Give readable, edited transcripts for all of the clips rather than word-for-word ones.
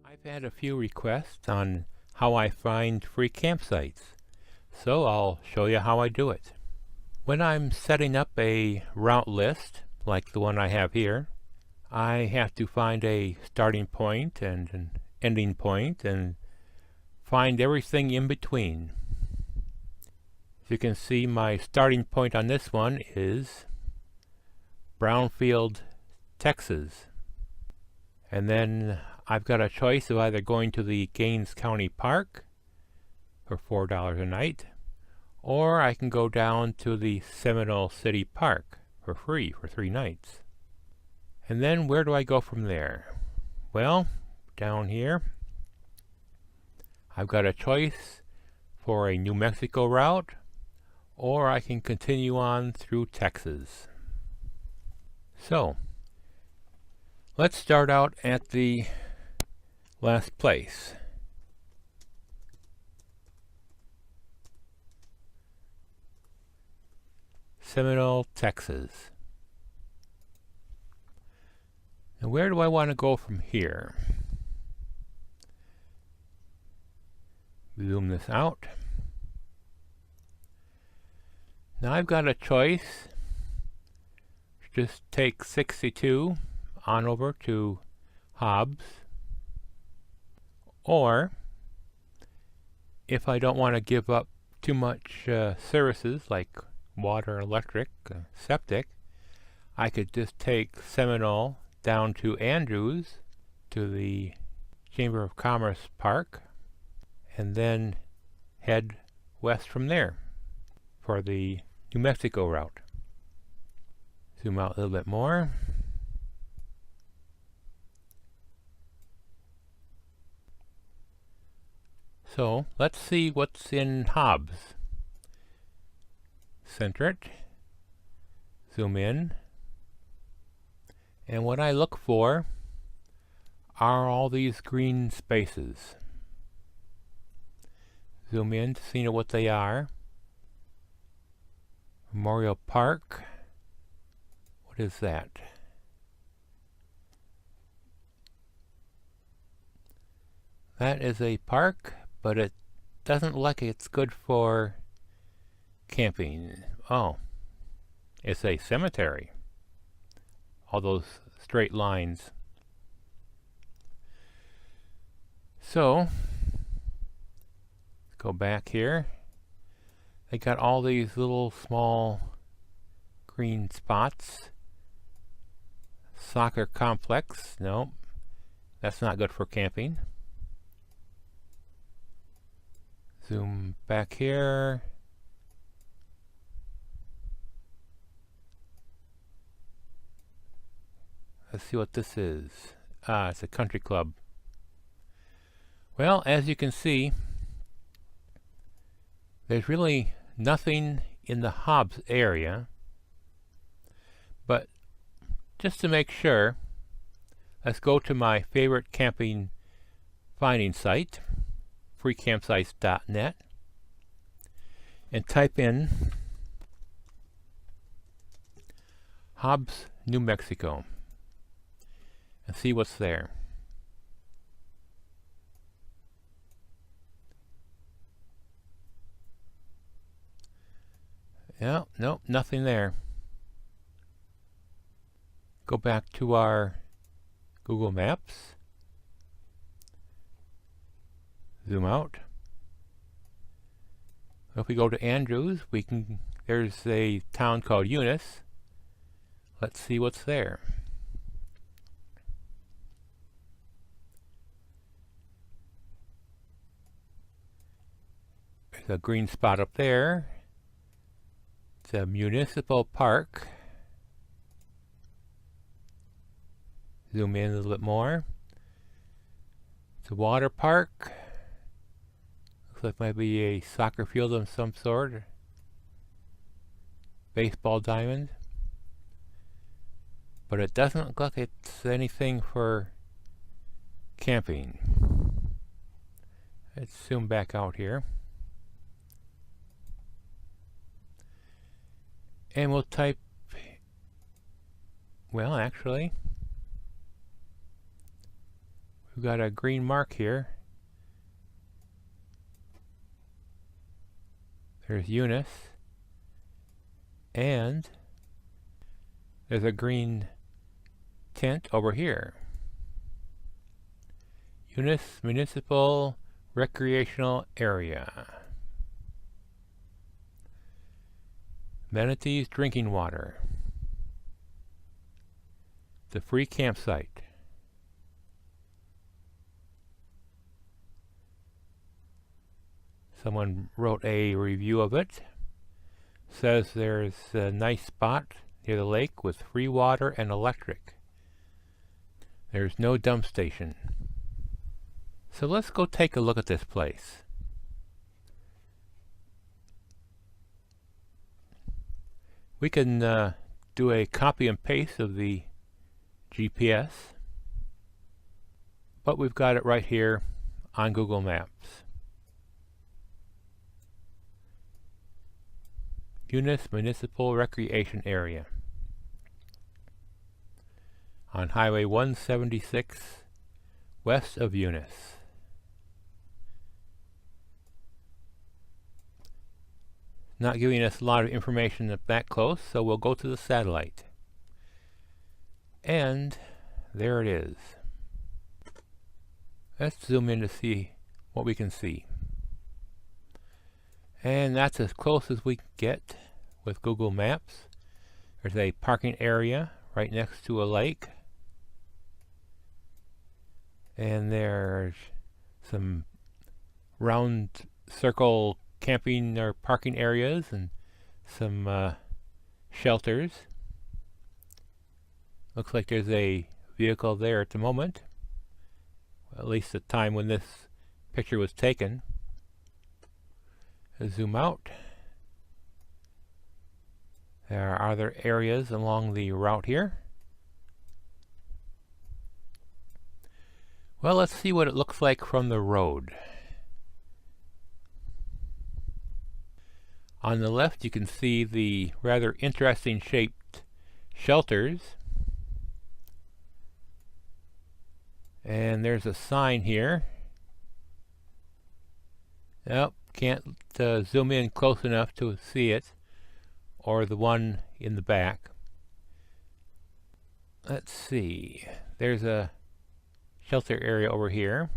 I've had a few requests on how I find free campsites, so I'll show you how I do it. When I'm setting up a route list, like the one I have here, I have to find a starting point and an ending point and find everything in between. As you can see, my starting point on this one is Brownfield, Texas. And then I've got a choice of either going to the Gaines County Park for $4 a night, or I can go down to the Seminole City Park for free for 3 nights. And then where do I go from there? Well, down here, I've got a choice for a New Mexico route, or I can continue on through Texas. So, let's start out at the last place. Seminole, Texas. Now where do I want to go from here? Zoom this out. Now I've got a choice. Just take 62 on over to Hobbs, or if I don't want to give up too much services like water, electric, septic, I could just take Seminole down to Andrews to the Chamber of Commerce Park and then head west from there for the New Mexico route. Zoom out a little bit more. So let's see what's in Hobbs. Center it, zoom in, and what I look for are all these green spaces. Zoom in to see what they are. Memorial Park. What is that? That is a park, but it doesn't look like it's good for camping. Oh, it's a cemetery. All those straight lines. So, go back here. They got all these little small green spots. Soccer complex. Nope, that's not good for camping. Zoom back here. Let's see what this is. It's a country club. Well, as you can see, there's really nothing in the Hobbs area, but just to make sure, let's go to my favorite camping finding site, freecampsites.net, and type in Hobbs, New Mexico, and see what's there. Yeah, nope, nothing there. Go back to our Google Maps. Zoom out. If we go to Andrews, there's a town called Eunice. Let's see what's there. There's a green spot up there. It's a municipal park. Zoom in a little bit more. It's a water park. Looks like maybe a soccer field of some sort. Baseball diamond. But it doesn't look like it's anything for camping. Let's zoom back out here. And we'll type, well, actually, we've got a green mark here. There's Eunice, and there's a green tint over here. Eunice Municipal Recreational Area. Amenities, drinking water. The free campsite. Someone wrote a review of it. Says there's a nice spot near the lake with free water and electric. There's no dump station. So let's go take a look at this place. We can do a copy and paste of the GPS, but we've got it right here on Google Maps. Eunice Municipal Recreation Area on Highway 176 west of Eunice. Not giving us a lot of information that close, so we'll go to the satellite. And there it is. Let's zoom in to see what we can see. And that's as close as we can get with Google Maps. There's a parking area right next to a lake. And there's some round circle camping or parking areas and some shelters. Looks like there's a vehicle there at the moment, at least the time when this picture was taken. Zoom out. There are other areas along the route here. Well, let's see what it looks like from the road. On the left you can see the rather interesting shaped shelters. And there's a sign here. Nope, can't zoom in close enough to see it, or the one in the back. Let's see, there's a shelter area over here.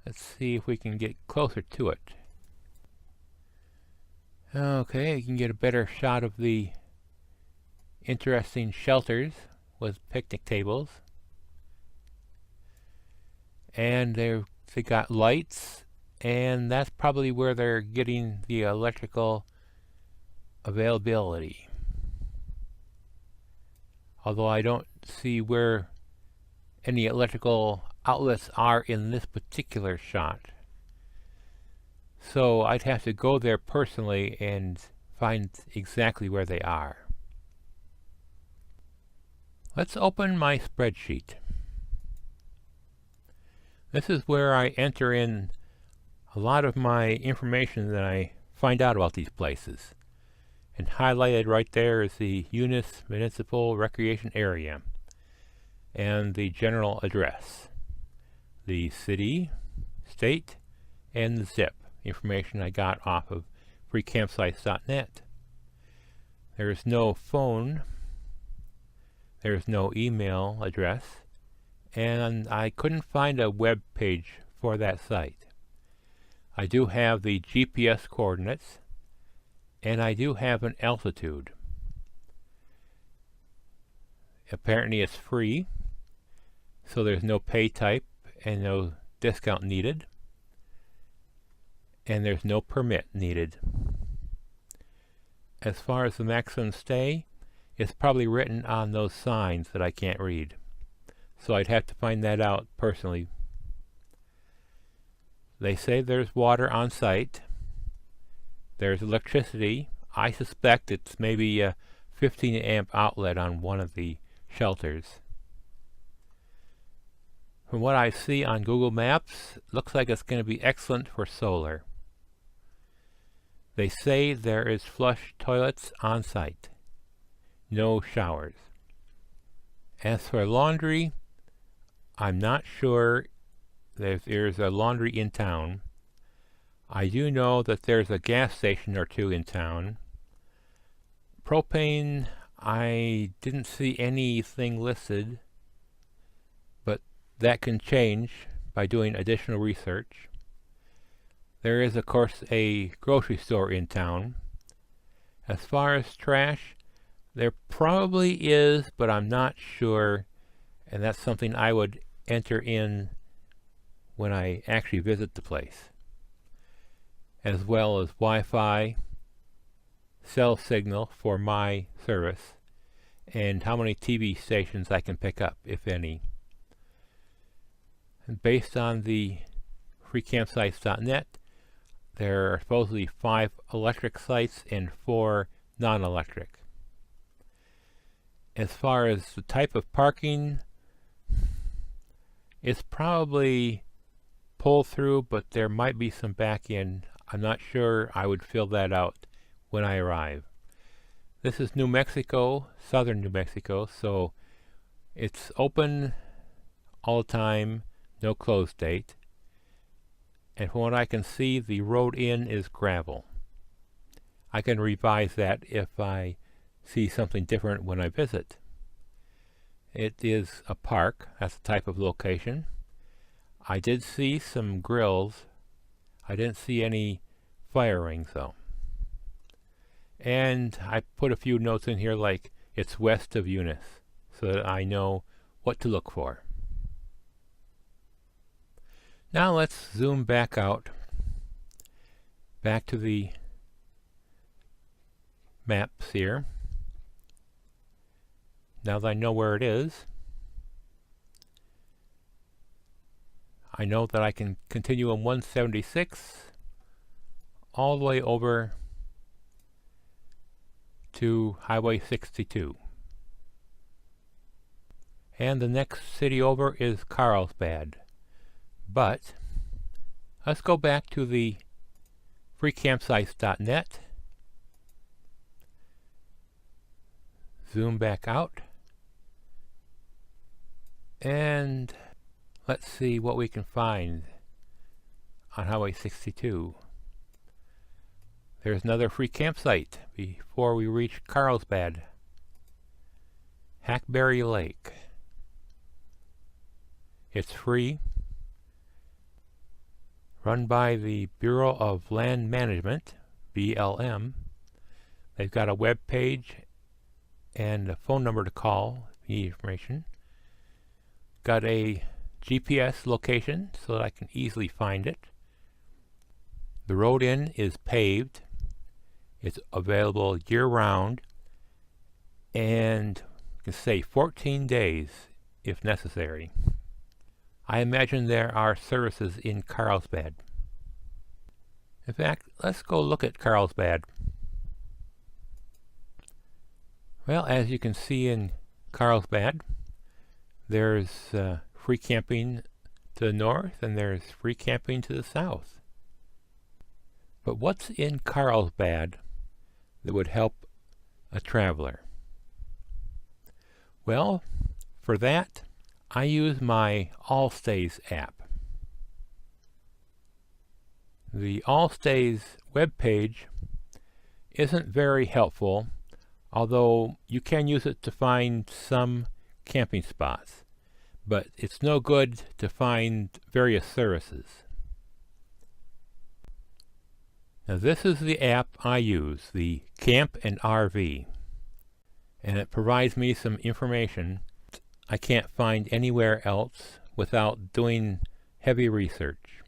Let's see if we can get closer to it. Okay, you can get a better shot of the interesting shelters with picnic tables. And they got lights, and that's probably where they're getting the electrical availability. Although I don't see where any electrical outlets are in this particular shot. So I'd have to go there personally and find exactly where they are. Let's open my spreadsheet. This is where I enter in a lot of my information that I find out about these places. And highlighted right there is the Eunice Municipal Recreation Area and the general address, the city, state, and the zip information I got off of freecampsites.net. There's no phone, there's no email address, and I couldn't find a web page for that site. I do have the GPS coordinates, and I do have an altitude. Apparently it's free, so there's no pay type and no discount needed, and there's no permit needed. As far as the maximum stay, it's probably written on those signs that I can't read, so I'd have to find that out personally. They say there's water on site, there's electricity. I suspect it's maybe a 15 amp outlet on one of the shelters. From what I see on Google Maps, it looks like it's going to be excellent for solar. They say there is flush toilets on site. No showers. As for laundry, I'm not sure if there's a laundry in town. I do know that there's a gas station or two in town. Propane, I didn't see anything listed, but that can change by doing additional research. There is, of course, a grocery store in town. As far as trash, there probably is, but I'm not sure, and that's something I would enter in when I actually visit the place, as well as Wi-Fi, cell signal for my service, and how many TV stations I can pick up, if any. And based on the freecampsites.net, there are supposedly 5 electric sites and 4 non-electric. As far as the type of parking, it's probably pull through, but there might be some back in. I'm not sure. I would fill that out when I arrive. This is New Mexico, southern New Mexico, so it's open all the time, no close date. And from what I can see, the road in is gravel. I can revise that if I see something different when I visit. It is a park. That's the type of location. I did see some grills. I didn't see any fire rings though. And I put a few notes in here like it's west of Eunice, so that I know what to look for. Now let's zoom back out, back to the maps here. Now that I know where it is, I know that I can continue on 176 all the way over to Highway 62. And the next city over is Carlsbad. But let's go back to the freecampsites.net. Zoom back out. And let's see what we can find on Highway 62. There's another free campsite before we reach Carlsbad. Hackberry Lake. It's free. Run by the Bureau of Land Management, BLM. They've got a web page and a phone number to call, the information. Got a GPS location so that I can easily find it. The road in is paved. It's available year-round, and you can say 14 days if necessary. I imagine there are services in Carlsbad. In fact, let's go look at Carlsbad. Well, as you can see in Carlsbad, there's free camping to the north and there's free camping to the south. But what's in Carlsbad that would help a traveler? Well, for that, I use my Allstays app. The Allstays webpage isn't very helpful, although you can use it to find some camping spots, but it's no good to find various services. Now this is the app I use, the Camp and RV, and it provides me some information I can't find anywhere else without doing heavy research.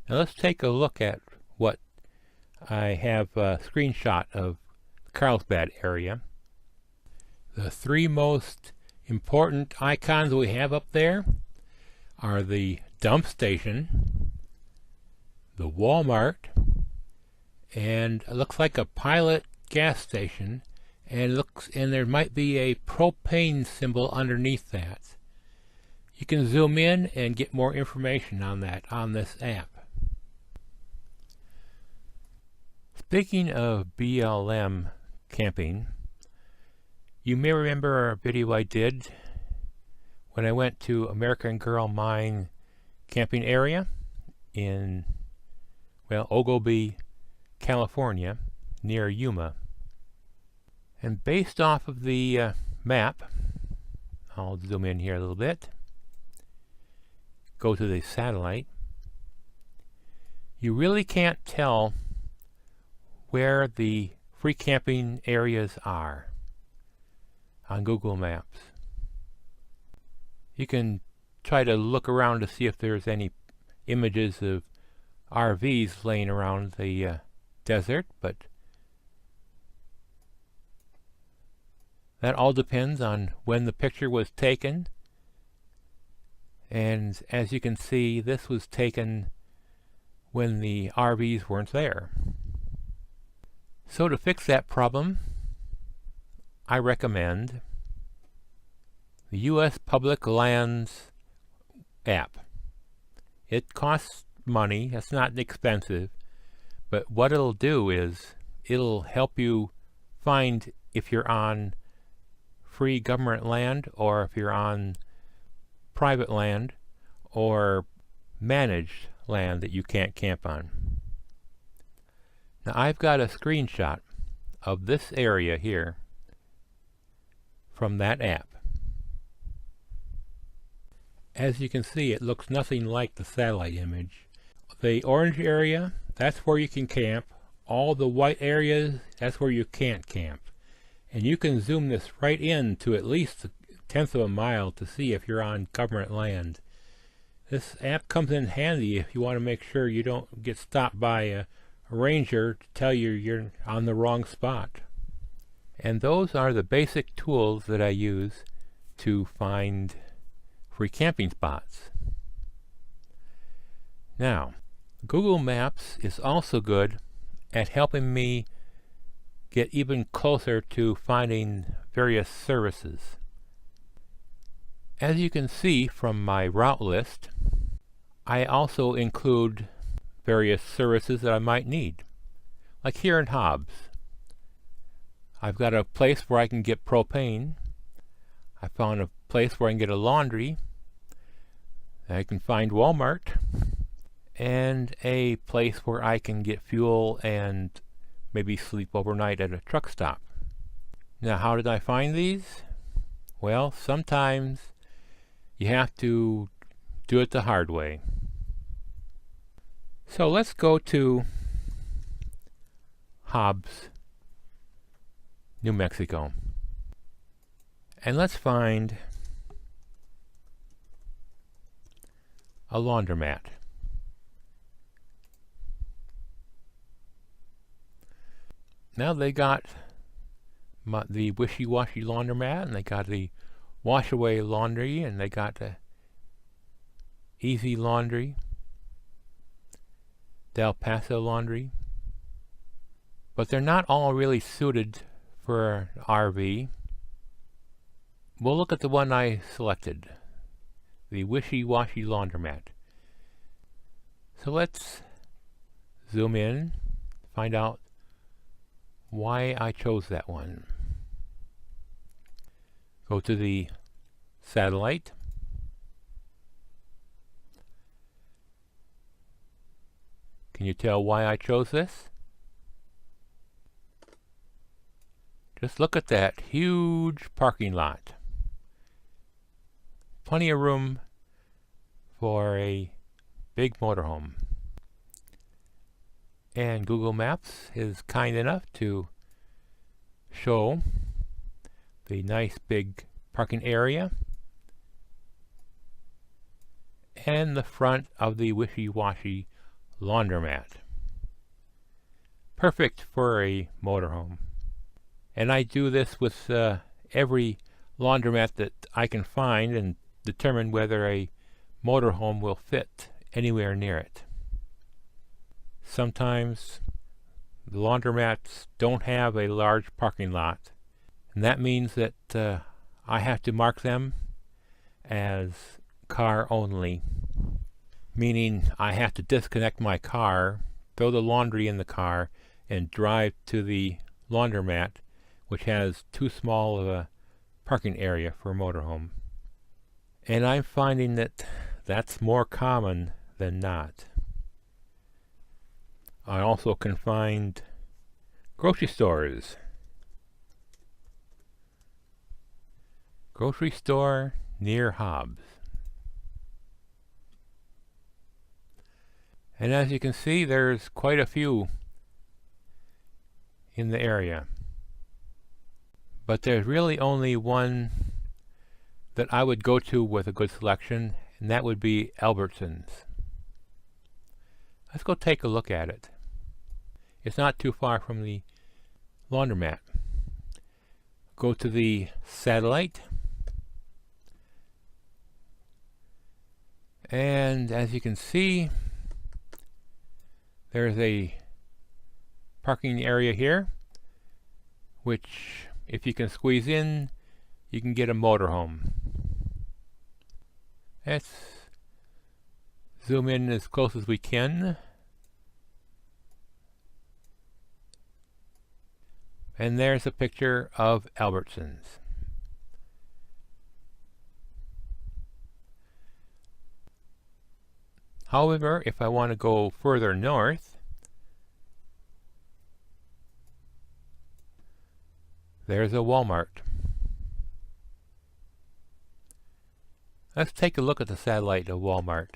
Now let's take a look at what I have a screenshot of the Carlsbad area. The 3 most important icons we have up there are the dump station, the Walmart, and it looks like a Pilot gas station, and there might be a propane symbol underneath that. You can zoom in and get more information on that on this app. Speaking of BLM camping, you may remember a video I did when I went to American Girl Mine camping area in, Oglebay, California, near Yuma. And based off of the map, I'll zoom in here a little bit, go to the satellite, you really can't tell where the free camping areas are on Google Maps. You can try to look around to see if there's any images of RVs laying around the desert, but that all depends on when the picture was taken. And as you can see, this was taken when the RVs weren't there. So to fix that problem, I recommend the U.S. Public Lands app. It costs money, it's not expensive, but what it'll do is it'll help you find if you're on free government land or if you're on private land or managed land that you can't camp on. Now I've got a screenshot of this area here from that app. As you can see, it looks nothing like the satellite image. The orange area, that's where you can camp. All the white areas, that's where you can't camp. And you can zoom this right in to at least a tenth of a mile to see if you're on government land. This app comes in handy if you want to make sure you don't get stopped by a ranger to tell you you're on the wrong spot. And those are the basic tools that I use to find free camping spots. Now, Google Maps is also good at helping me get even closer to finding various services. As you can see from my route list, I also include various services that I might need. Like here in Hobbs, I've got a place where I can get propane. I found a place where I can get a laundry. I can find Walmart. And a place where I can get fuel and maybe sleep overnight at a truck stop. Now, how did I find these? Well, sometimes you have to do it the hard way. So let's go to Hobbs, New Mexico. And let's find a laundromat. Now they got the wishy-washy laundromat, and they got the wash-away laundry, and they got the easy laundry, Del Paso laundry. But they're not all really suited for an RV. We'll look at the one I selected, the wishy-washy laundromat. So let's zoom in, find out why I chose that one. Go to the satellite. Can you tell why I chose this? Just look at that huge parking lot. Plenty of room for a big motorhome. And Google Maps is kind enough to show the nice big parking area and the front of the wishy-washy laundromat. Perfect for a motorhome. And I do this with every laundromat that I can find and determine whether a motorhome will fit anywhere near it. Sometimes the laundromats don't have a large parking lot, and that means that I have to mark them as car only, meaning I have to disconnect my car, throw the laundry in the car, and drive to the laundromat, which has too small of a parking area for a motorhome. And I'm finding that that's more common than not. I also can find grocery stores. Grocery store near Hobbs. And as you can see, there's quite a few in the area. But there's really only one that I would go to with a good selection, and that would be Albertsons. Let's go take a look at it. It's not too far from the laundromat. Go to the satellite, and as you can see, there's a parking area here, which if you can squeeze in, you can get a motorhome. Let's zoom in as close as we can. And there's a picture of Albertsons. However, if I want to go further north, there's a Walmart. Let's take a look at the satellite of Walmart.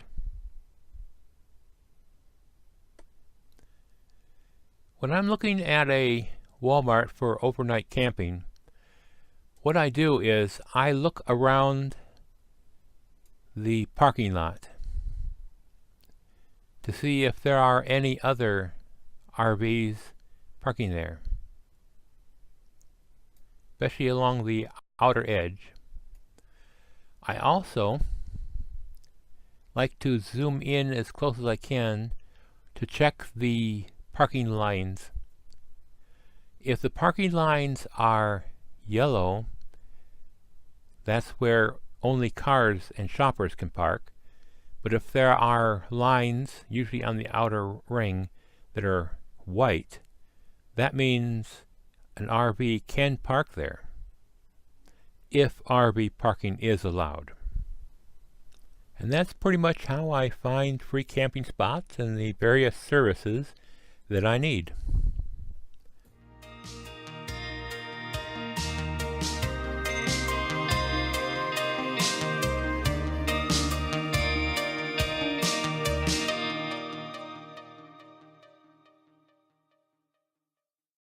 When I'm looking at a Walmart for overnight camping, what I do is I look around the parking lot to see if there are any other RVs parking there, especially along the outer edge. I also like to zoom in as close as I can to check the parking lines. If the parking lines are yellow, that's where only cars and shoppers can park. But if there are lines, usually on the outer ring, that are white, that means an RV can park there, if RV parking is allowed. And that's pretty much how I find free camping spots and the various services that I need.